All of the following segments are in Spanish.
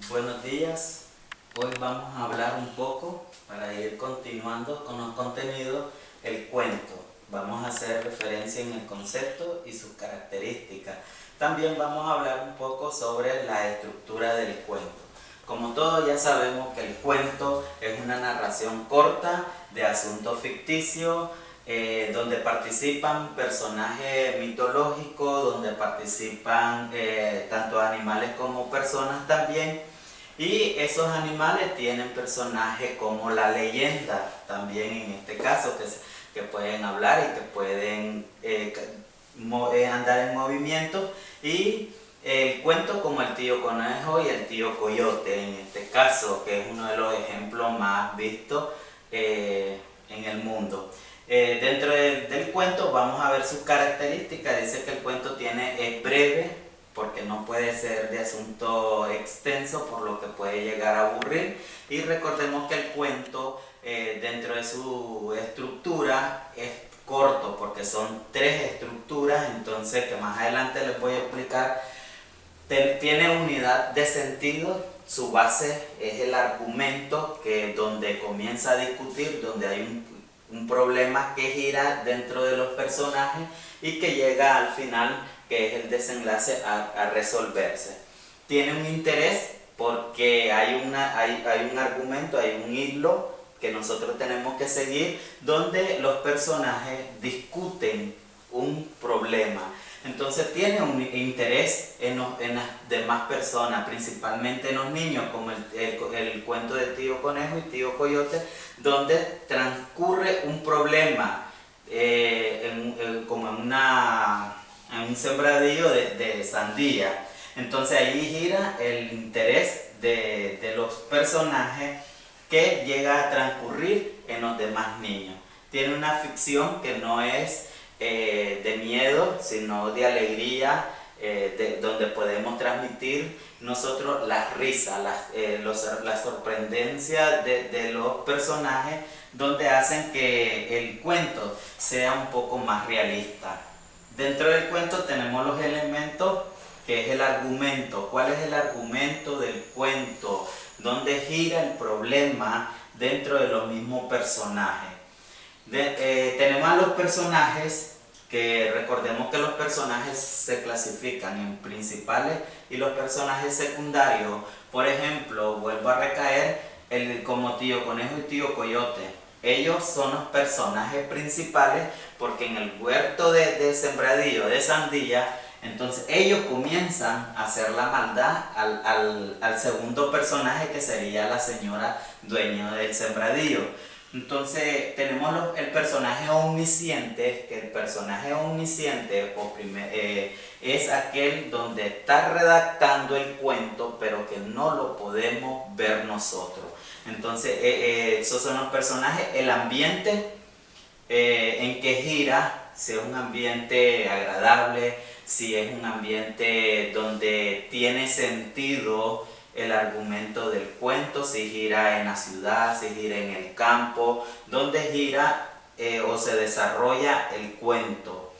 Buenos días, hoy vamos a hablar un poco, para ir continuando con los contenidos, el cuento. Vamos a hacer referencia en el concepto y sus características. También vamos a hablar un poco sobre la estructura del cuento. Como todos ya sabemos que el cuento es una narración corta de asuntos ficticios, donde participan personajes mitológicos, donde participan tanto animales como personas también. Y esos animales tienen personajes como la leyenda, también en este caso, que pueden hablar y que pueden andar en movimiento. Y el cuento como el tío conejo y el tío coyote, en este caso, que es uno de los ejemplos más vistos en el mundo. Dentro del cuento vamos a ver sus características. Dice que el cuento es breve, porque no puede ser de asunto extenso, por lo que puede llegar a aburrir. Y recordemos que el cuento, dentro de su estructura, es corto, porque son 3 estructuras, entonces que más adelante les voy a explicar. Tiene unidad de sentido, su base es el argumento, donde comienza a discutir, donde hay un problema que gira dentro de los personajes y que llega al final, que es el desenlace, a resolverse. Tiene un interés porque hay un argumento, hay un hilo que nosotros tenemos que seguir, donde los personajes discuten un problema. Entonces tiene un interés en las demás personas, principalmente en los niños, como el cuento de tío conejo y tío coyote, donde transcurre un problema, como en un sembradío de sandía. Entonces ahí gira el interés de los personajes, que llega a transcurrir en los demás niños. Tiene una ficción que no es de miedo, sino de alegría, donde podemos transmitir nosotros las risas, la sorprendencia de los personajes, donde hacen que el cuento sea un poco más realista. Dentro del cuento tenemos los elementos, que es el argumento. ¿Cuál es el argumento del cuento? ¿Dónde gira el problema dentro de los mismos personajes? Tenemos a los personajes, que recordemos que los personajes se clasifican en principales y los personajes secundarios. Por ejemplo, vuelvo a recaer como tío conejo y tío coyote. Ellos son los personajes principales, porque en el huerto de sembradío de sandía, entonces ellos comienzan a hacer la maldad al segundo personaje, que sería la señora dueña del sembradío. Entonces tenemos el personaje omnisciente, que el personaje omnisciente es aquel donde está redactando el cuento, pero que no lo podemos ver nosotros. Entonces esos son los personajes. El ambiente en que gira, si es un ambiente agradable, si es un ambiente donde tiene sentido el argumento del cuento, si gira en la ciudad, si gira en el campo, donde gira o se desarrolla el cuento.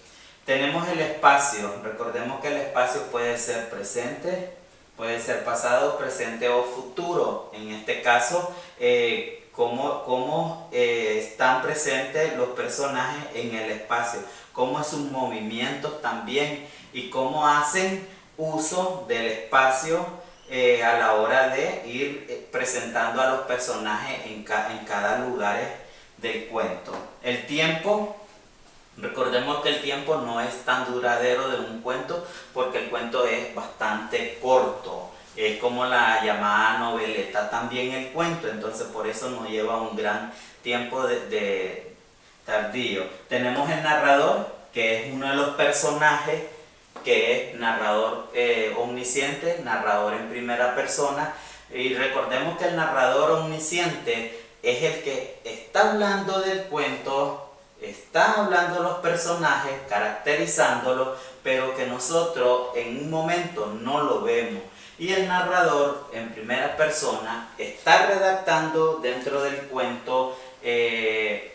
Tenemos el espacio. Recordemos que el espacio puede ser presente, puede ser pasado, presente o futuro. En este caso, cómo están presentes los personajes en el espacio, cómo es sus movimientos también, y cómo hacen uso del espacio a la hora de ir presentando a los personajes en cada lugar del cuento. El tiempo. Recordemos que el tiempo no es tan duradero de un cuento, porque el cuento es bastante corto. Es como la llamada noveleta también el cuento, entonces por eso no lleva un gran tiempo de tardío. Tenemos el narrador, que es uno de los personajes, que es narrador omnisciente, narrador en primera persona. Y recordemos que el narrador omnisciente es el que está hablando del cuento, está hablando los personajes, caracterizándolos, pero que nosotros en un momento no lo vemos. Y el narrador en primera persona está redactando dentro del cuento el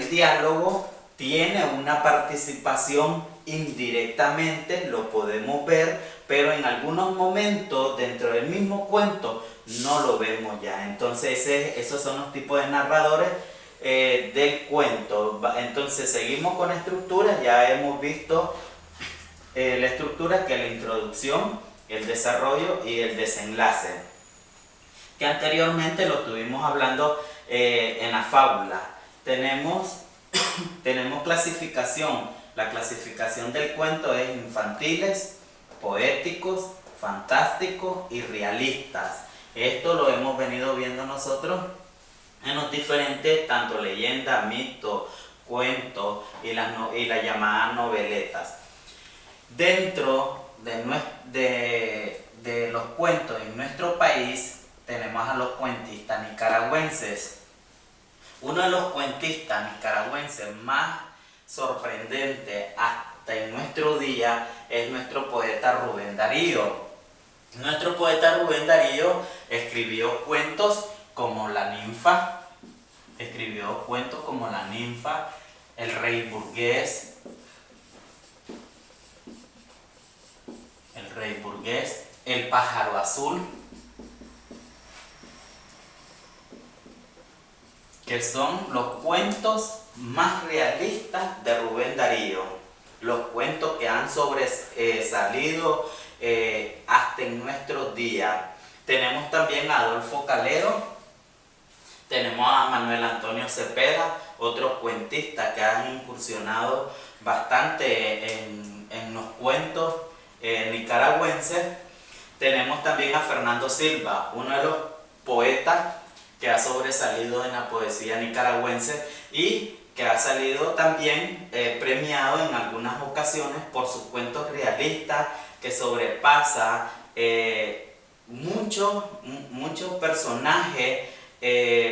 diálogo, tiene una participación indirectamente lo podemos ver, pero en algunos momentos dentro del mismo cuento no lo vemos ya. Entonces esos son los tipos de narradores del cuento. Entonces seguimos con estructuras. Ya hemos visto la estructura, que es la introducción, el desarrollo y el desenlace, que anteriormente lo estuvimos hablando en la fábula. Tenemos clasificación. La clasificación del cuento es infantiles, poéticos, fantásticos y realistas. Esto lo hemos venido viendo nosotros en los diferentes, tanto leyendas, mitos, cuentos y las llamadas noveletas. Dentro de los cuentos en nuestro país tenemos a los cuentistas nicaragüenses. Uno de los cuentistas nicaragüenses más sorprendente hasta en nuestro día es nuestro poeta Rubén Darío. Nuestro poeta Rubén Darío escribió cuentos como La Ninfa, El Rey Burgués, El Pájaro Azul, que son los cuentos más realistas de Rubén Darío, los cuentos que han sobresalido hasta en nuestros días. Tenemos también a Adolfo Calero, tenemos a Manuel Antonio Cepeda, otros cuentistas que han incursionado bastante en los cuentos nicaragüenses. Tenemos también a Fernando Silva, uno de los poetas que ha sobresalido en la poesía nicaragüense y que ha salido también premiado en algunas ocasiones por sus cuentos realistas, que sobrepasa muchos personajes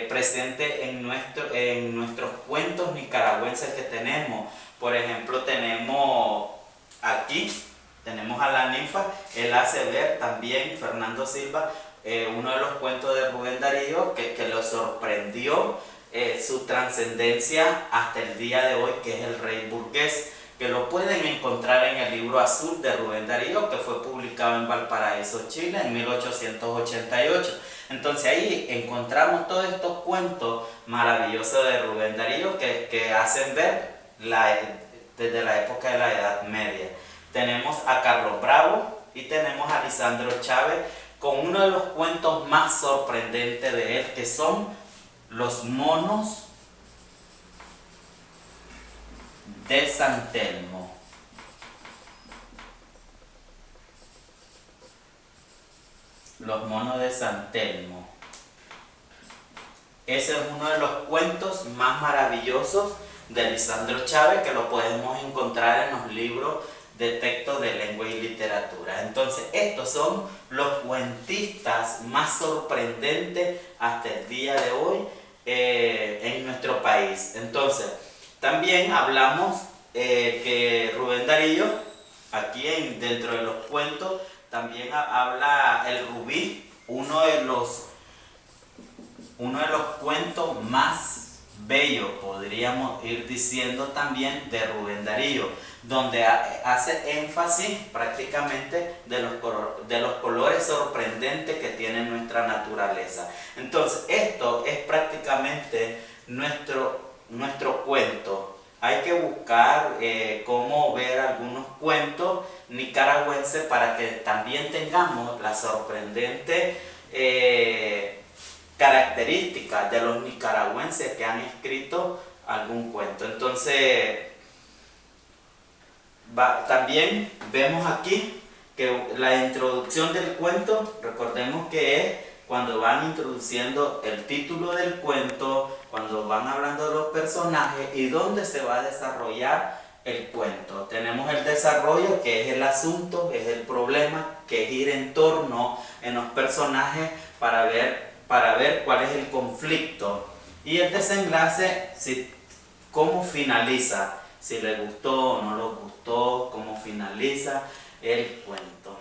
presentes en nuestros cuentos nicaragüenses que tenemos. Por ejemplo, tenemos a La Ninfa. Él hace ver también, Fernando Silva, uno de los cuentos de Rubén Darío que lo sorprendió su trascendencia hasta el día de hoy, que es El Rey Burgués, que lo pueden encontrar en el libro azul de Rubén Darío, que fue publicado en Valparaíso, Chile, en 1888. Entonces ahí encontramos todos estos cuentos maravillosos de Rubén Darío que hacen ver desde la época de la Edad Media. Tenemos a Carlos Bravo y tenemos a Lisandro Chávez con uno de los cuentos más sorprendentes de él, que son Los Monos de San Telmo. Los Monos de San Telmo. Ese es uno de los cuentos más maravillosos de Lisandro Chávez, que lo podemos encontrar en los libros de texto de lengua y literatura. Entonces, estos son los cuentistas más sorprendentes hasta el día de hoy en nuestro país. Entonces, también hablamos que Rubén Darío, aquí dentro de los cuentos, también habla El Rubí, uno de los cuentos más bellos, podríamos ir diciendo también, de Rubén Darío, donde hace énfasis prácticamente de los colores sorprendentes que tiene nuestra naturaleza. Entonces, esto es prácticamente nuestro cuento. Hay que buscar cómo ver algunos cuentos nicaragüenses para que también tengamos la sorprendente características de los nicaragüenses que han escrito algún cuento. Entonces, también vemos aquí que la introducción del cuento, recordemos que es cuando van introduciendo el título del cuento, cuando van hablando de los personajes y dónde se va a desarrollar el cuento. Tenemos el desarrollo, que es el asunto, es el problema, que gira en torno en los personajes para ver cuál es el conflicto. Y el desenlace, cómo finaliza, si le gustó o no le gustó, cómo finaliza el cuento.